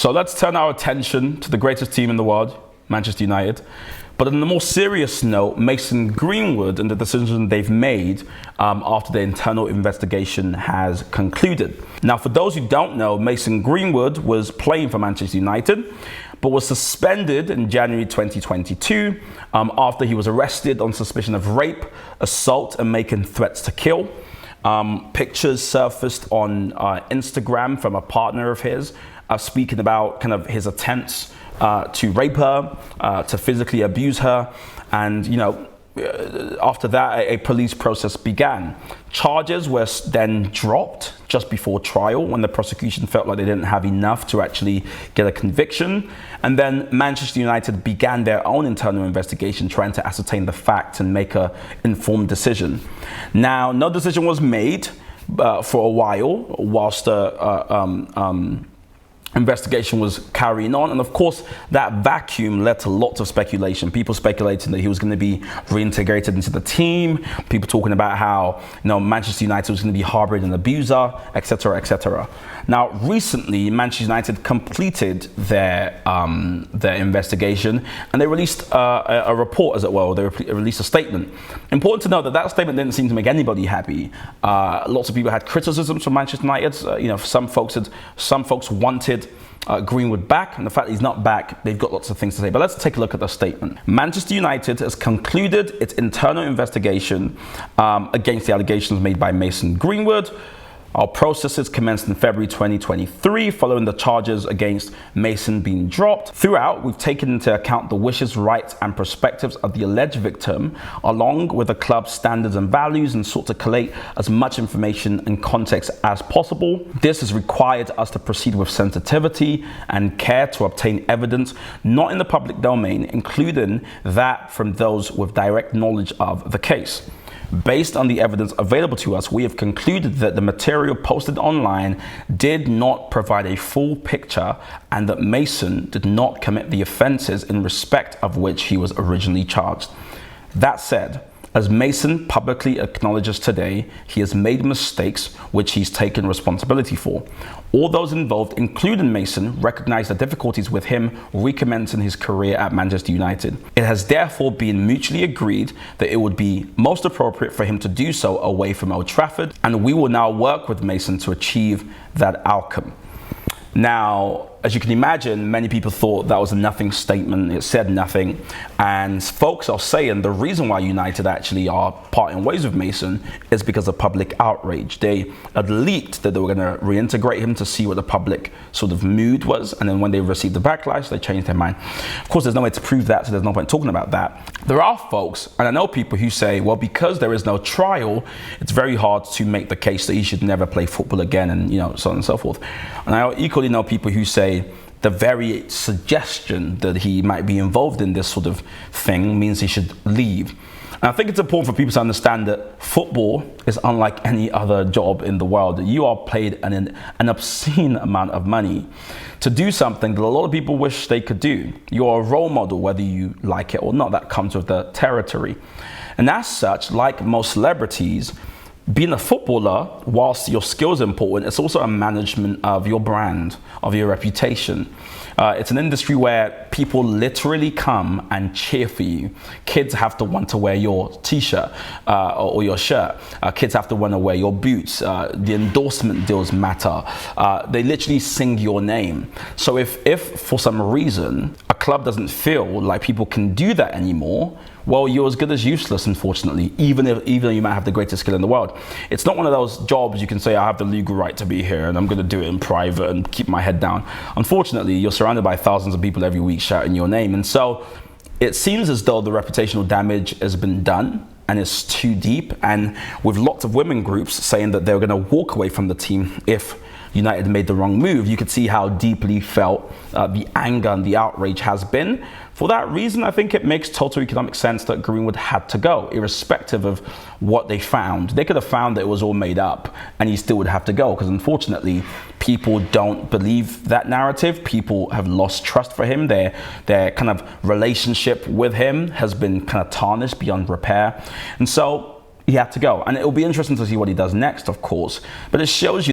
So let's turn our attention to the greatest team in the world, Manchester United. But on a more serious note, Mason Greenwood and the decision they've made after the internal investigation has concluded. Now, for those who don't know, Mason Greenwood was playing for Manchester United, but was suspended in January 2022 after he was arrested on suspicion of rape, assault, and making threats to kill. Pictures surfaced on Instagram from a partner of his speaking about kind of his attempts to rape her, to physically abuse her, and after that a police process began. Charges were then dropped just before trial when the prosecution felt like they didn't have enough to actually get a conviction, and then Manchester United began their own internal investigation trying to ascertain the facts and make an informed decision. Now, no decision was made for a while whilst the investigation was carrying on, and of course that vacuum led to lots of speculation. People speculating that he was going to be reintegrated into the team, people talking about how Manchester United was going to be harboring an abuser, etc., etc. Now, recently Manchester United completed their investigation, and they released a report, as it were. They released a statement. Important to note that that statement didn't seem to make anybody happy. Lots of people had criticisms from Manchester United. Some folks wanted Greenwood back, and the fact that he's not back, they've got lots of things to say. But let's take a look at the statement. Manchester United has concluded its internal investigation against the allegations made by Mason Greenwood. Our processes commenced in February 2023 following the charges against Mason being dropped. Throughout, we've taken into account the wishes, rights and perspectives of the alleged victim, along with the club's standards and values, and sought to collate as much information and context as possible. This has required us to proceed with sensitivity and care to obtain evidence not in the public domain, including that from those with direct knowledge of the case. Based on the evidence available to us, we have concluded that the material posted online did not provide a full picture and that Mason did not commit the offences in respect of which he was originally charged. That said, as Mason publicly acknowledges today, he has made mistakes which he's taken responsibility for. All those involved, including Mason, recognize the difficulties with him recommencing his career at Manchester United. It has therefore been mutually agreed that it would be most appropriate for him to do so away from Old Trafford, and we will now work with Mason to achieve that outcome. Now, as you can imagine, many people thought that was a nothing statement. It said nothing. And folks are saying the reason why United actually are parting ways with Mason is because of public outrage. They had leaked that they were going to reintegrate him to see what the public sort of mood was. And then when they received the backlash, they changed their mind. Of course, there's no way to prove that, so there's no point talking about that. There are folks, and I know people who say, well, because there is no trial, it's very hard to make the case that he should never play football again, and so on and so forth. And I equally know people who say the very suggestion that he might be involved in this sort of thing means he should leave. And I think it's important for people to understand that football is unlike any other job in the world. You are paid an obscene amount of money to do something that a lot of people wish they could do. You're a role model, whether you like it or not. That comes with the territory. And as such, like most celebrities, being a footballer, whilst your skills are important, it's also a management of your brand, of your reputation. It's an industry where people literally come and cheer for you. Kids have to want to wear your t-shirt or your shirt. Kids have to want to wear your boots. The endorsement deals matter. They literally sing your name. So if for some reason a club doesn't feel like people can do that anymore, well, you're as good as useless, unfortunately, even though you might have the greatest skill in the world. It's not one of those jobs you can say, I have the legal right to be here and I'm going to do it in private and keep my head down. Unfortunately, you're surrounded by thousands of people every week shouting your name. And so it seems as though the reputational damage has been done and it's too deep. And with lots of women groups saying that they're going to walk away from the team if United made the wrong move, you could see how deeply felt the anger and the outrage has been. For that reason, I think it makes total economic sense that Greenwood had to go, irrespective of what they found. They could have found that it was all made up and he still would have to go, because unfortunately, people don't believe that narrative. People have lost trust for him. Their kind of relationship with him has been kind of tarnished beyond repair. And so he had to go. And it will be interesting to see what he does next, of course. But it shows you